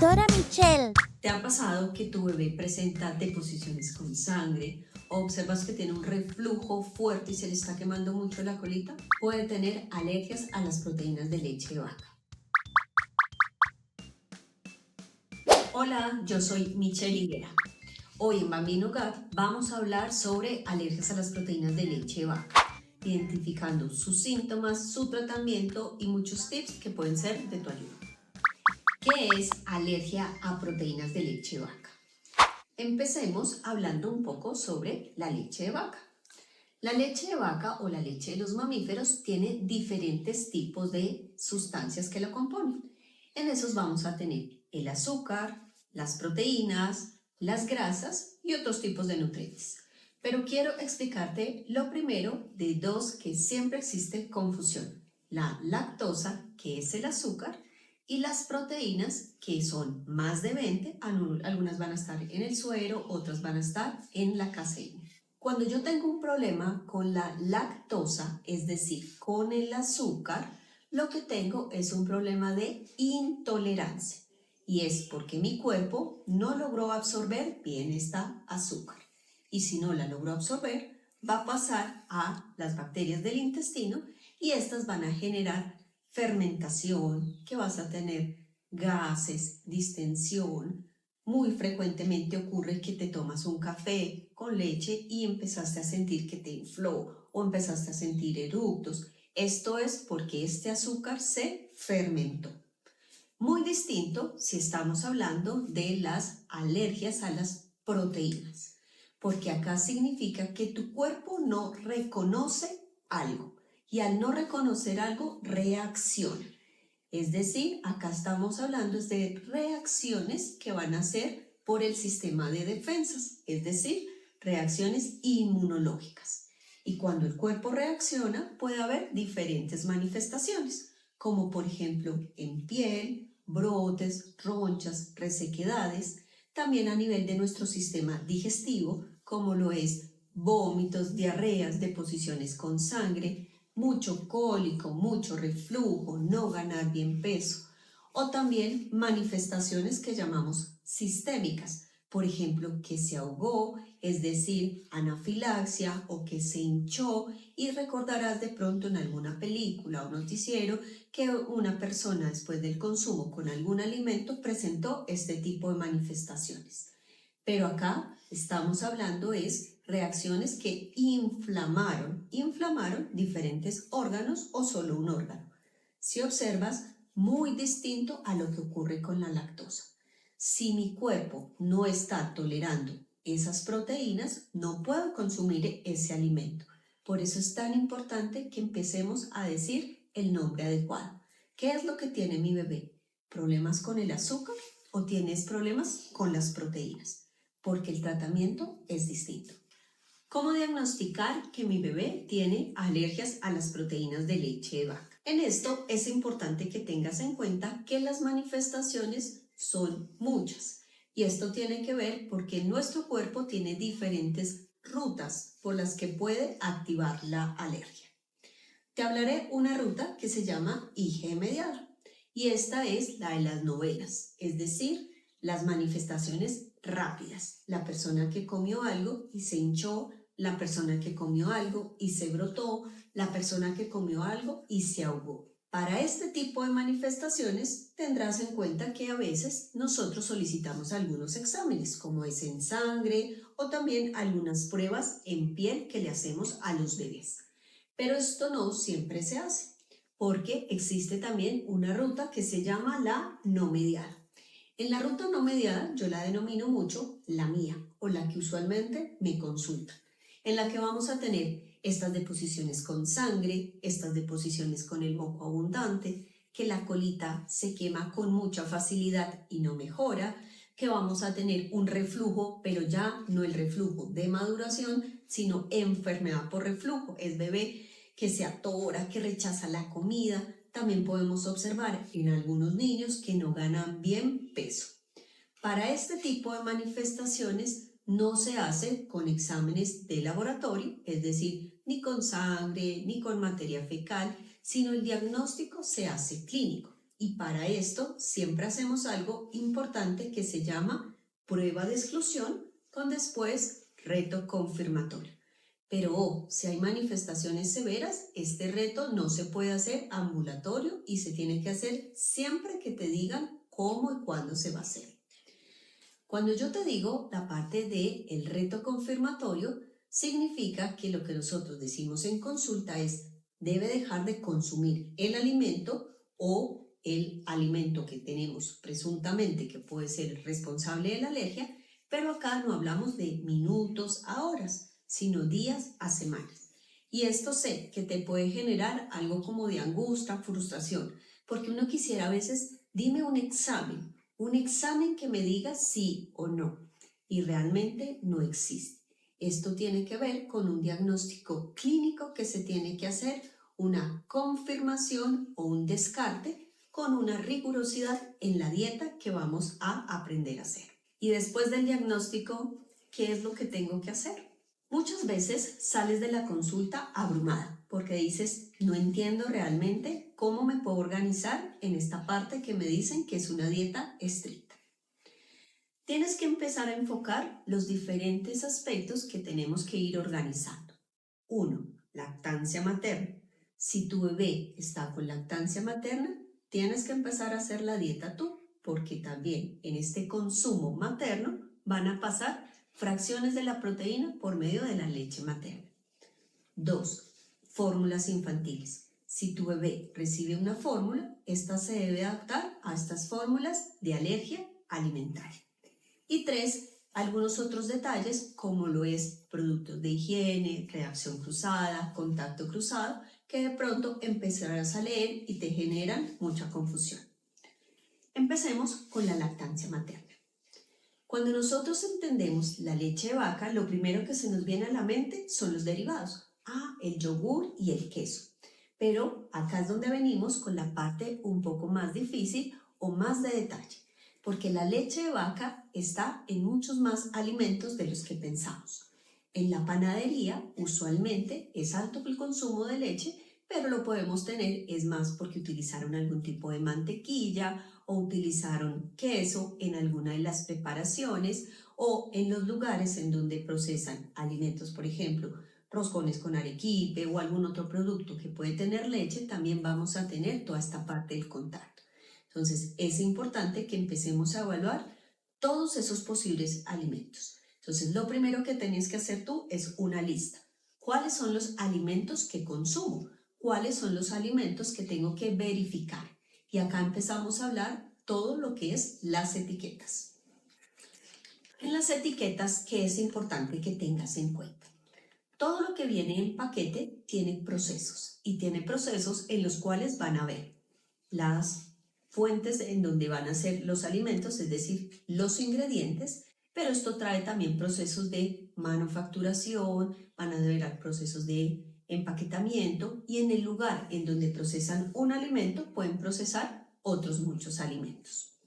Doctora Michelle. ¿Te ha pasado que tu bebé presenta deposiciones con sangre o observas que tiene un reflujo fuerte y se le está quemando mucho la colita? Puede tener alergias a las proteínas de leche de vaca. Hola, yo soy Michelle Higuera. Hoy en Bambino Gut vamos a hablar sobre alergias a las proteínas de leche de vaca, identificando sus síntomas, su tratamiento y muchos tips que pueden ser de tu ayuda. ¿Qué es alergia a proteínas de leche de vaca? Empecemos hablando un poco sobre la leche de vaca. La leche de vaca o la leche de los mamíferos tiene diferentes tipos de sustancias que la componen. En esos vamos a tener el azúcar, las proteínas, las grasas y otros tipos de nutrientes. Pero quiero explicarte lo primero de dos que siempre existe confusión. La lactosa, que es el azúcar, y las proteínas, que son más de 20, algunas van a estar en el suero, otras van a estar en la caseína. Cuando yo tengo un problema con la lactosa, es decir, con el azúcar, lo que tengo es un problema de intolerancia. Y es porque mi cuerpo no logró absorber bien esta azúcar. Y si no la logró absorber, va a pasar a las bacterias del intestino y estas van a generar fermentación, que vas a tener gases, distensión. Muy frecuentemente ocurre que te tomas un café con leche y empezaste a sentir que te infló o empezaste a sentir eructos. Esto es porque este azúcar se fermentó. Muy distinto si estamos hablando de las alergias a las proteínas, porque acá significa que tu cuerpo no reconoce algo y al no reconocer algo reacciona. Es decir, acá estamos hablando de reacciones que van a ser por el sistema de defensas, es decir, reacciones inmunológicas. Y cuando el cuerpo reacciona puede haber diferentes manifestaciones, como por ejemplo en piel, brotes, ronchas, resequedades, también a nivel de nuestro sistema digestivo, como lo es vómitos, diarreas, deposiciones con sangre, mucho cólico, mucho reflujo, no ganar bien peso, o también manifestaciones que llamamos sistémicas, por ejemplo, que se ahogó, es decir, anafilaxia o que se hinchó, y recordarás de pronto en alguna película o noticiero que una persona después del consumo con algún alimento presentó este tipo de manifestaciones. Pero acá estamos hablando es reacciones que inflamaron diferentes órganos o solo un órgano. Si observas, muy distinto a lo que ocurre con la lactosa. Si mi cuerpo no está tolerando esas proteínas, no puedo consumir ese alimento. Por eso es tan importante que empecemos a decir el nombre adecuado. ¿Qué es lo que tiene mi bebé? ¿Problemas con el azúcar o tienes problemas con las proteínas? Porque el tratamiento es distinto. ¿Cómo diagnosticar que mi bebé tiene alergias a las proteínas de leche de vaca? En esto es importante que tengas en cuenta que las manifestaciones son muchas y esto tiene que ver porque nuestro cuerpo tiene diferentes rutas por las que puede activar la alergia. Te hablaré una ruta que se llama IgE mediada y esta es la de las novenas, es decir, las manifestaciones rápidas. La persona que comió algo y se hinchó, la persona que comió algo y se brotó, la persona que comió algo y se ahogó. Para este tipo de manifestaciones tendrás en cuenta que a veces nosotros solicitamos algunos exámenes, como es en sangre o también algunas pruebas en piel que le hacemos a los bebés. Pero esto no siempre se hace, porque existe también una ruta que se llama la no mediada. En la ruta no mediada yo la denomino mucho la mía o la que usualmente me consulta, en la que vamos a tener estas deposiciones con sangre, estas deposiciones con el moco abundante, que la colita se quema con mucha facilidad y no mejora, que vamos a tener un reflujo, pero ya no el reflujo de maduración, sino enfermedad por reflujo, es bebé que se atora, que rechaza la comida. También podemos observar en algunos niños que no ganan bien peso. Para este tipo de manifestaciones no se hace con exámenes de laboratorio, es decir, ni con sangre ni con materia fecal, sino el diagnóstico se hace clínico Y para esto siempre hacemos algo importante que se llama prueba de exclusión con después reto confirmatorio. Pero si hay manifestaciones severas, este reto no se puede hacer ambulatorio y se tiene que hacer siempre que te digan cómo y cuándo se va a hacer. Cuando yo te digo la parte del reto confirmatorio, significa que lo que nosotros decimos en consulta es debe dejar de consumir el alimento o el alimento que tenemos presuntamente que puede ser responsable de la alergia, pero acá no hablamos de minutos a horas, sino días a semanas. Y esto sé que te puede generar algo como de angustia, frustración, porque uno quisiera a veces, dime un examen que me diga sí o no, y realmente no existe. Esto tiene que ver con un diagnóstico clínico que se tiene que hacer, una confirmación o un descarte con una rigurosidad en la dieta que vamos a aprender a hacer. Y después del diagnóstico, ¿qué es lo que tengo que hacer? Muchas veces sales de la consulta abrumada porque dices, no entiendo realmente cómo me puedo organizar en esta parte que me dicen que es una dieta estricta. Tienes que empezar a enfocar los diferentes aspectos que tenemos que ir organizando. 1. Lactancia materna. Si tu bebé está con lactancia materna, tienes que empezar a hacer la dieta tú, porque también en este consumo materno van a pasar fracciones de la proteína por medio de la leche materna. 2. Fórmulas infantiles. Si tu bebé recibe una fórmula, esta se debe adaptar a estas fórmulas de alergia alimentaria. Y 3. Algunos otros detalles como lo es productos de higiene, reacción cruzada, contacto cruzado, que de pronto empezarás a leer y te generan mucha confusión. Empecemos con la lactancia materna. Cuando nosotros entendemos la leche de vaca, lo primero que se nos viene a la mente son los derivados. El yogur y el queso. Pero acá es donde venimos con la parte un poco más difícil o más de detalle, porque la leche de vaca está en muchos más alimentos de los que pensamos. En la panadería usualmente es alto el consumo de leche, pero lo podemos tener es más porque utilizaron algún tipo de mantequilla o utilizaron queso en alguna de las preparaciones o en los lugares en donde procesan alimentos, por ejemplo, roscones con arequipe o algún otro producto que puede tener leche, también vamos a tener toda esta parte del contacto. Entonces, es importante que empecemos a evaluar todos esos posibles alimentos. Entonces, lo primero que tienes que hacer tú es una lista. ¿Cuáles son los alimentos que consumo? ¿Cuáles son los alimentos que tengo que verificar? Y acá empezamos a hablar todo lo que es las etiquetas. En las etiquetas, ¿qué es importante que tengas en cuenta? Todo lo que viene en paquete tiene procesos y tiene procesos en los cuales van a ver las fuentes en donde van a ser los alimentos, es decir, los ingredientes, pero esto trae también procesos de manufacturación, van a ver procesos de empaquetamiento y en el lugar en donde procesan un alimento pueden procesar otros muchos alimentos.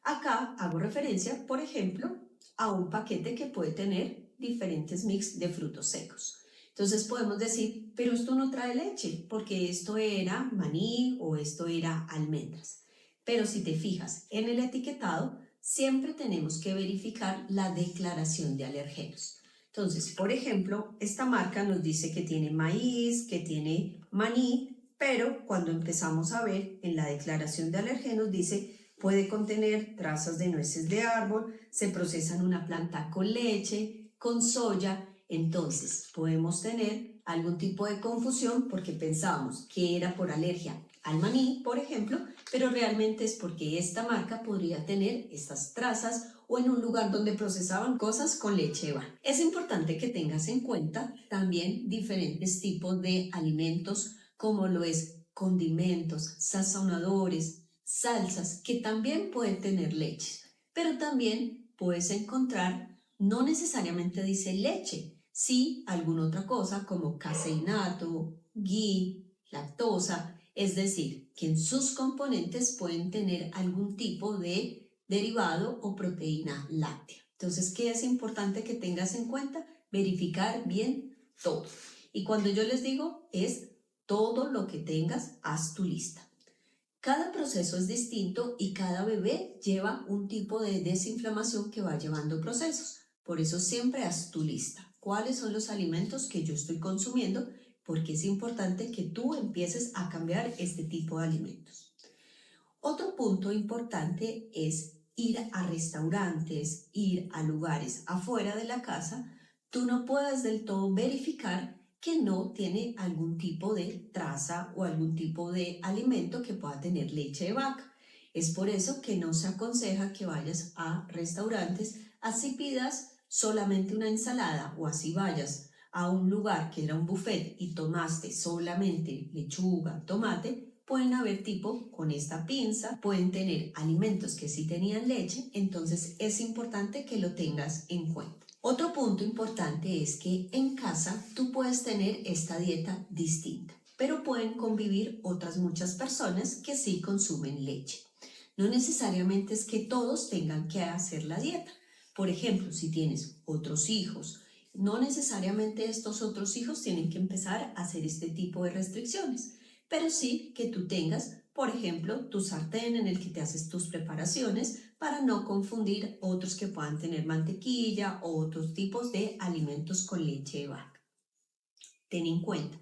Acá hago referencia, por ejemplo, a un paquete que puede tener diferentes mix de frutos secos. Entonces podemos decir, pero esto no trae leche porque esto era maní o esto era almendras. Pero si te fijas en el etiquetado, siempre tenemos que verificar la declaración de alergenos. Entonces, por ejemplo, esta marca nos dice que tiene maíz, que tiene maní, pero cuando empezamos a ver en la declaración de alergenos dice puede contener trazas de nueces de árbol, se procesa en una planta con leche, con soya. Entonces podemos tener algún tipo de confusión porque pensamos que era por alergia al maní, por ejemplo, pero realmente es porque esta marca podría tener estas trazas o en un lugar donde procesaban cosas con leche de vaca. Es importante que tengas en cuenta también diferentes tipos de alimentos como lo es condimentos, sazonadores, salsas que también pueden tener leche, pero también puedes encontrar, no necesariamente dice leche, sí alguna otra cosa como caseinato, ghee, lactosa, es decir, que en sus componentes pueden tener algún tipo de derivado o proteína láctea. Entonces, ¿qué es importante que tengas en cuenta? Verificar bien todo. Y cuando yo les digo es todo lo que tengas, haz tu lista. Cada proceso es distinto y cada bebé lleva un tipo de desinflamación que va llevando procesos. Por eso siempre haz tu lista. ¿Cuáles son los alimentos que yo estoy consumiendo? Porque es importante que tú empieces a cambiar este tipo de alimentos. Otro punto importante es ir a restaurantes, ir a lugares afuera de la casa. Tú no puedes del todo verificar que no tiene algún tipo de traza o algún tipo de alimento que pueda tener leche de vaca. Es por eso que no se aconseja que vayas a restaurantes, así pidas solamente una ensalada o así vayas a un lugar que era un buffet y tomaste solamente lechuga, tomate. Pueden haber tipo con esta pinza, pueden tener alimentos que sí tenían leche, entonces es importante que lo tengas en cuenta. Otro punto importante es que en casa tú puedes tener esta dieta distinta, pero pueden convivir otras muchas personas que sí consumen leche. No necesariamente es que todos tengan que hacer la dieta. Por ejemplo, si tienes otros hijos, no necesariamente estos otros hijos tienen que empezar a hacer este tipo de restricciones, pero sí que tú tengas, por ejemplo, tu sartén en el que te haces tus preparaciones para no confundir otros que puedan tener mantequilla o otros tipos de alimentos con leche de vaca. Ten en cuenta,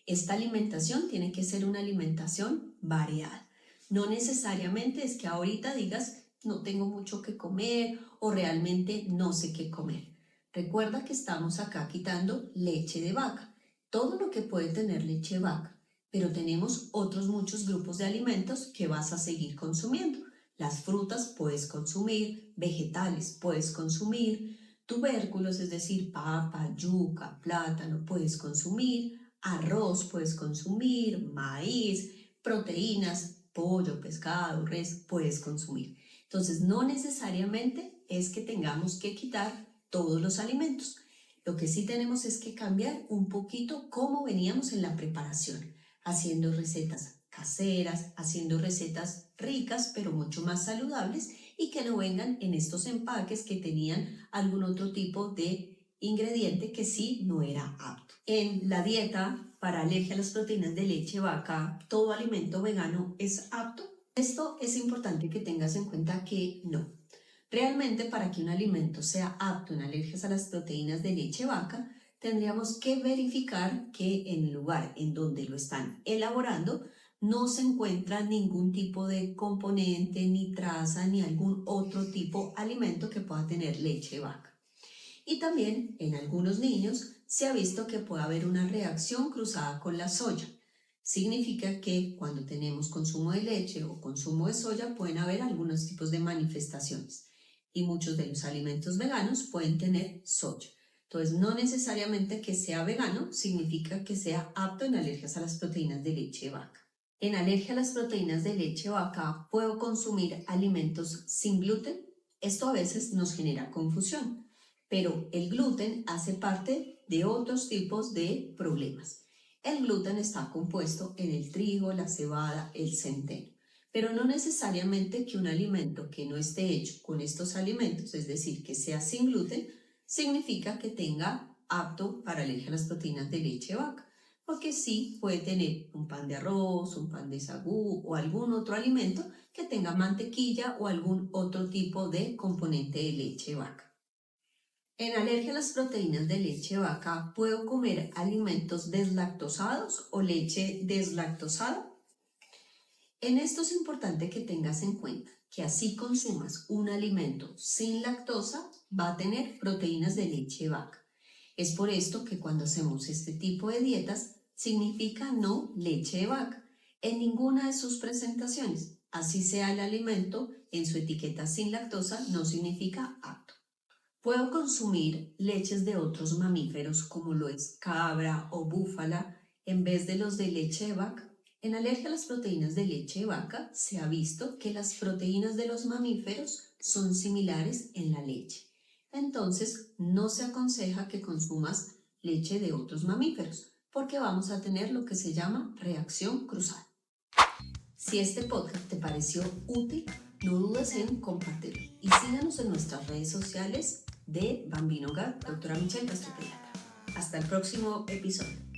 esta alimentación tiene que ser una alimentación variada. No necesariamente es que ahorita digas no tengo mucho que comer o realmente no sé qué comer. Recuerda que estamos acá quitando leche de vaca, todo lo que puede tener leche de vaca, pero tenemos otros muchos grupos de alimentos que vas a seguir consumiendo. Las frutas puedes consumir, vegetales puedes consumir, tubérculos, es decir, papa, yuca, plátano puedes consumir, arroz puedes consumir, maíz, proteínas, pollo, pescado, res puedes consumir. Entonces, no necesariamente es que tengamos que quitar todos los alimentos. Lo que sí tenemos es que cambiar un poquito cómo veníamos en la preparación, haciendo recetas caseras, haciendo recetas ricas, pero mucho más saludables y que no vengan en estos empaques que tenían algún otro tipo de ingrediente que sí no era apto. En la dieta para alergia a las proteínas de leche vaca, todo alimento vegano es apto. Esto es importante que tengas en cuenta que no. Realmente para que un alimento sea apto en alergias a las proteínas de leche vaca, tendríamos que verificar que en el lugar en donde lo están elaborando no se encuentra ningún tipo de componente, ni traza, ni algún otro tipo de alimento que pueda tener leche de vaca. Y también en algunos niños se ha visto que puede haber una reacción cruzada con la soya. Significa que cuando tenemos consumo de leche o consumo de soya pueden haber algunos tipos de manifestaciones y muchos de los alimentos veganos pueden tener soya. Entonces, no necesariamente que sea vegano significa que sea apto en alergias a las proteínas de leche de vaca. En alergia a las proteínas de leche de vaca, ¿puedo consumir alimentos sin gluten? Esto a veces nos genera confusión, pero el gluten hace parte de otros tipos de problemas. El gluten está compuesto en el trigo, la cebada, el centeno, pero no necesariamente que un alimento que no esté hecho con estos alimentos, es decir, que sea sin gluten, significa que tenga apto para alergia a las proteínas de leche de vaca, porque sí puede tener un pan de arroz, un pan de sagú o algún otro alimento que tenga mantequilla o algún otro tipo de componente de leche de vaca. En alergia a las proteínas de leche de vaca, ¿puedo comer alimentos deslactosados o leche deslactosada? En esto es importante que tengas en cuenta que así consumas un alimento sin lactosa, va a tener proteínas de leche de vaca. Es por esto que cuando hacemos este tipo de dietas, significa no leche de vaca en ninguna de sus presentaciones. Así sea el alimento, en su etiqueta sin lactosa, no significa apto. Puedo consumir leches de otros mamíferos como lo es cabra o búfala en vez de los de leche de vaca. En alergia a las proteínas de leche de vaca se ha visto que las proteínas de los mamíferos son similares en la leche. Entonces no se aconseja que consumas leche de otros mamíferos porque vamos a tener lo que se llama reacción cruzada. Si este podcast te pareció útil, no dudes en compartirlo y síganos en nuestras redes sociales de Bambino Gut, Doctora Michelle, nuestra pediatra. Hasta el próximo episodio.